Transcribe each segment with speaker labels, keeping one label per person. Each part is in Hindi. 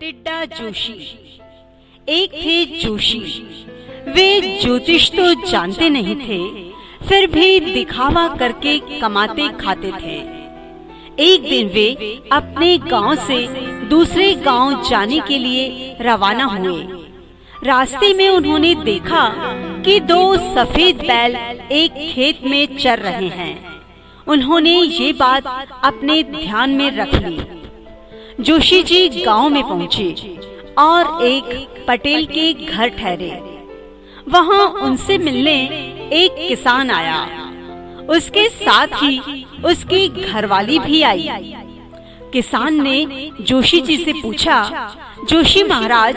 Speaker 1: टिड्डा जोशी। एक थे जोशी। वे ज्योतिष तो जानते नहीं थे, फिर भी दिखावा करके कमाते खाते थे। एक दिन वे अपने गांव से दूसरे गांव जाने के लिए रवाना हुए। रास्ते में उन्होंने देखा कि दो सफेद बैल एक खेत में चर रहे हैं। उन्होंने ये बात अपने ध्यान में रख ली। जोशी जी गांव में पहुंचे और एक पटेल के घर ठहरे। वहां उनसे मिलने एक किसान आया। उसके साथ ही उसकी घरवाली भी आई। किसान ने जोशी जी से पूछा, जोशी महाराज,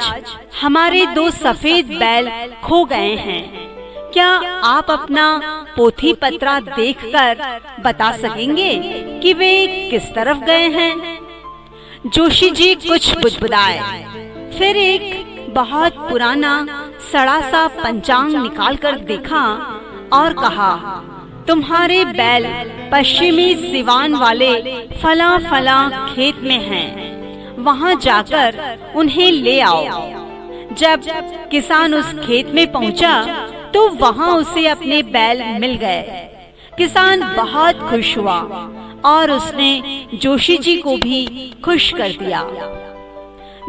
Speaker 1: हमारे दो सफेद बैल खो गए हैं। क्या आप अपना पोथी पत्रा देखकर बता सकेंगे कि वे किस तरफ गए हैं? जोशी जी कुछ बुदबुदाए, फिर एक बहुत पुराना सड़ा सा पंचांग निकालकर देखा और कहा, तुम्हारे बैल पश्चिमी सिवान वाले फला फला खेत में हैं। वहां जाकर उन्हें ले आओ। जब किसान उस खेत में पहुंचा तो वहां उसे अपने बैल मिल गए। किसान बहुत खुश हुआ और उसने जोशी जी को भी खुश कर दिया।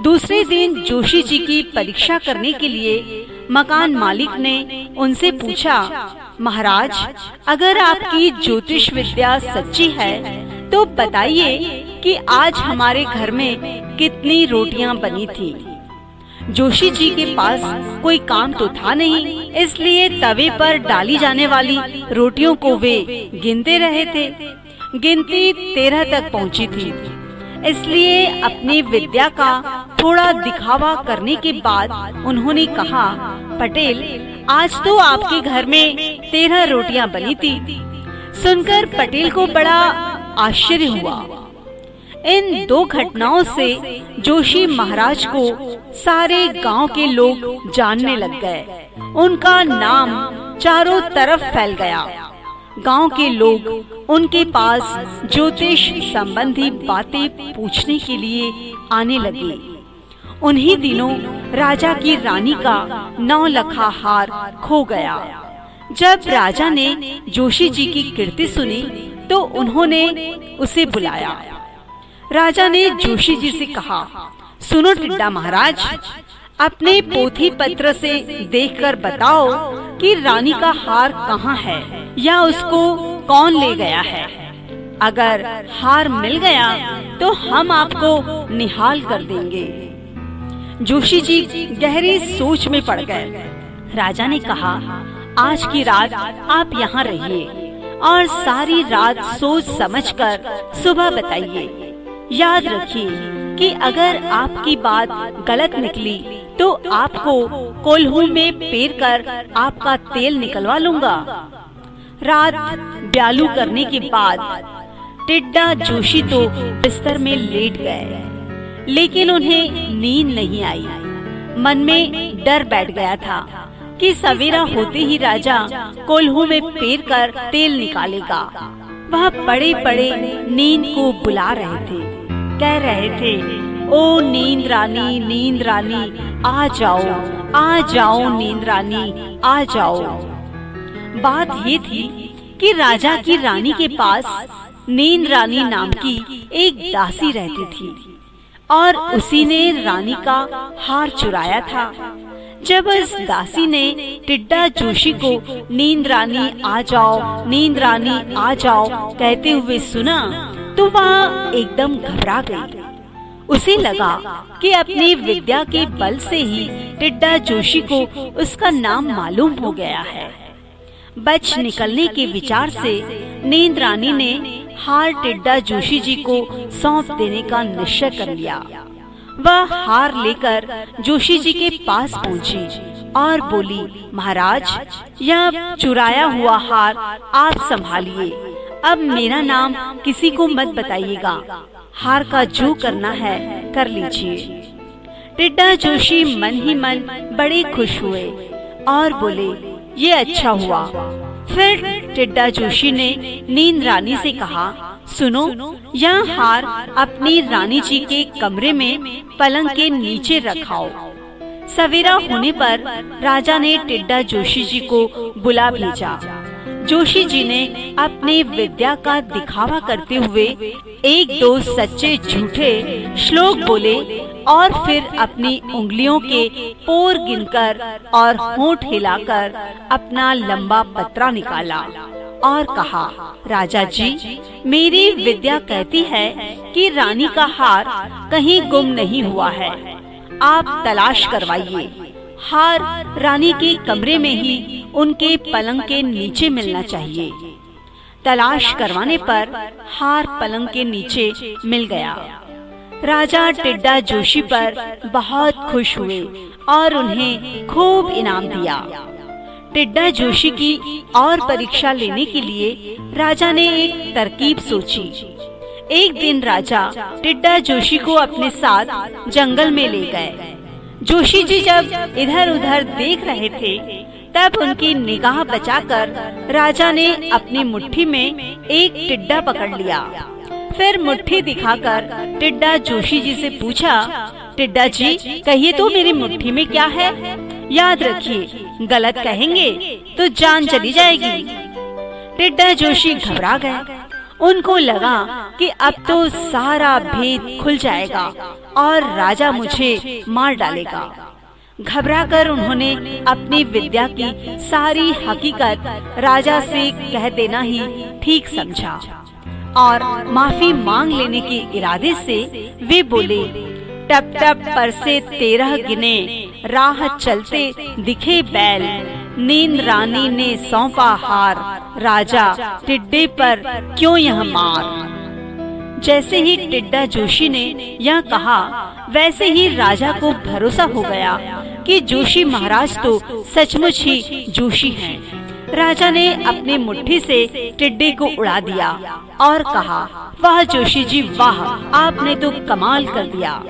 Speaker 1: दूसरे दिन जोशी जी की परीक्षा करने के लिए मकान मालिक ने उनसे पूछा, महाराज, अगर आपकी ज्योतिष विद्या सच्ची है तो बताइए कि आज हमारे घर में कितनी रोटियां बनी थी। जोशी जी के पास कोई काम तो था नहीं, इसलिए तवे पर डाली जाने वाली रोटियों को वे गिनते रहे थे। गिनती 13 तक पहुंची थी। इसलिए अपनी विद्या का थोड़ा दिखावा करने के बाद उन्होंने कहा, पटेल, आज तो आपके घर में 13 रोटियां बनी थी। सुनकर पटेल को बड़ा आश्चर्य हुआ। इन दो घटनाओं से जोशी महाराज को सारे गांव के लोग जानने लग गए। उनका नाम चारों तरफ फैल गया। गांव के लोग उनके पास ज्योतिष संबंधी बातें पूछने के लिए आने लगे। उन्हीं दिनों राजा की रानी का 9 लखा हार खो गया। जब राजा ने जोशी जी की कीर्ति सुनी तो उन्होंने उसे बुलाया। राजा ने जोशी जी से कहा, सुनो टिड्डा महाराज, अपने पोथी पत्र से देखकर बताओ कि रानी का हार कहाँ है या उसको कौन ले गया है। अगर हार मिल गया तो हम आपको निहाल कर देंगे। जोशी जी गहरी सोच में पड़ गए। राजा ने कहा, आज की रात आप यहाँ रहिए और सारी रात सोच समझकर सुबह बताइए। याद रखिए कि अगर आपकी बात गलत निकली तो आपको कोल्हू में पेर कर आपका तेल निकलवा लूंगा। रात ब्यालू करने के बाद टिड्डा जोशी तो बिस्तर में लेट गए, लेकिन उन्हें नींद नहीं आई। मन में डर बैठ गया था कि सवेरा होते ही राजा कोल्हू में पेर कर तेल निकालेगा। वह बड़े बड़े नींद को बुला रहे थे, कह रहे थे, ओ नींद रानी आ जाओ नींद रानी आ जाओ। बात ये थी कि राजा की रानी के पास नींद रानी नाम की एक दासी रहती थी और उसी ने रानी का हार चुराया था। जब उस दासी ने टिड्डा जोशी को नींद रानी आ जाओ कहते हुए सुना तो वह एकदम घबरा गई। उसे लगा कि अपनी विद्या के बल से ही टिड्डा जोशी को उसका नाम मालूम हो गया है। बच निकलने के विचार से नींद रानी ने हार टिड्डा जोशी जी को सौंप देने का निश्चय कर लिया। वह हार लेकर जोशी जी के पास पहुंची और बोली, महाराज, यह चुराया हुआ हार आप संभालिए। अब मेरा नाम किसी को मत बताइएगा। हार का जो करना है कर लीजिए। टिड्डा जोशी मन ही मन बड़े खुश हुए और बोले, ये अच्छा हुआ। फिर टिड्डा जोशी ने नींद रानी से कहा, सुनो, यह हार अपनी रानी जी के कमरे में पलंग के नीचे रखाओ। सवेरा होने पर राजा ने टिड्डा जोशी जी को बुला भेजा। जोशी जी ने अपनी विद्या का दिखावा करते हुए एक दो सच्चे झूठे श्लोक बोले और फिर अपनी उंगलियों के पोर गिनकर और होंठ हिलाकर अपना लंबा पत्रा निकाला और कहा, राजा जी, मेरी विद्या कहती है कि रानी का हार कहीं गुम नहीं हुआ है। आप तलाश करवाइए। हार रानी के कमरे में ही उनके पलंग के नीचे मिलना चाहिए। तलाश करवाने पर हार पलंग के नीचे मिल गया। राजा टिड्डा जोशी पर बहुत खुश हुए और उन्हें खूब इनाम दिया। टिड्डा जोशी की और परीक्षा लेने के लिए राजा ने एक तरकीब सोची। एक दिन राजा टिड्डा जोशी को अपने साथ जंगल में ले गए। जोशी जी जब इधर उधर देख रहे थे, तब उनकी निगाह बचाकर राजा ने अपनी मुट्ठी में एक टिड्डा पकड़ लिया। फिर मुट्ठी दिखाकर टिड्डा जोशी जी से पूछा, टिड्डा जी, कहिए तो मेरी मुट्ठी में क्या है? याद रखिए, गलत कहेंगे तो जान चली जाएगी। टिड्डा जोशी घबरा गए। उनको लगा कि अब तो सारा भेद खुल जाएगा और राजा मुझे मार डालेगा। घबराकर उन्होंने अपनी विद्या की सारी हकीकत राजा से कह देना ही ठीक समझा और माफी मांग लेने के इरादे से वे बोले, टप टप पर से 13 गिने, राह चलते दिखे बैल, नींद रानी ने सौंपा हार, राजा टिड्डे पर क्यों यह मार। जैसे ही टिड्डा जोशी ने यह कहा, वैसे ही राजा को भरोसा हो गया कि जोशी महाराज तो सचमुच ही जोशी हैं। राजा ने अपनी मुट्ठी से टिड्डे को उड़ा दिया और कहा, वाह जोशी जी वाह, आपने तो कमाल कर दिया।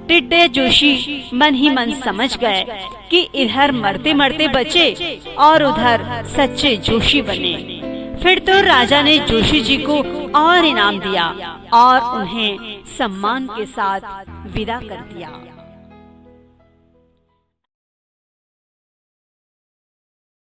Speaker 1: टिड्डे जोशी मन ही मन समझ गए कि इधर मरते मरते बचे और उधर सच्चे जोशी बने। फिर तो राजा ने जोशी जी को और इनाम दिया और उन्हें सम्मान के साथ विदा कर दिया।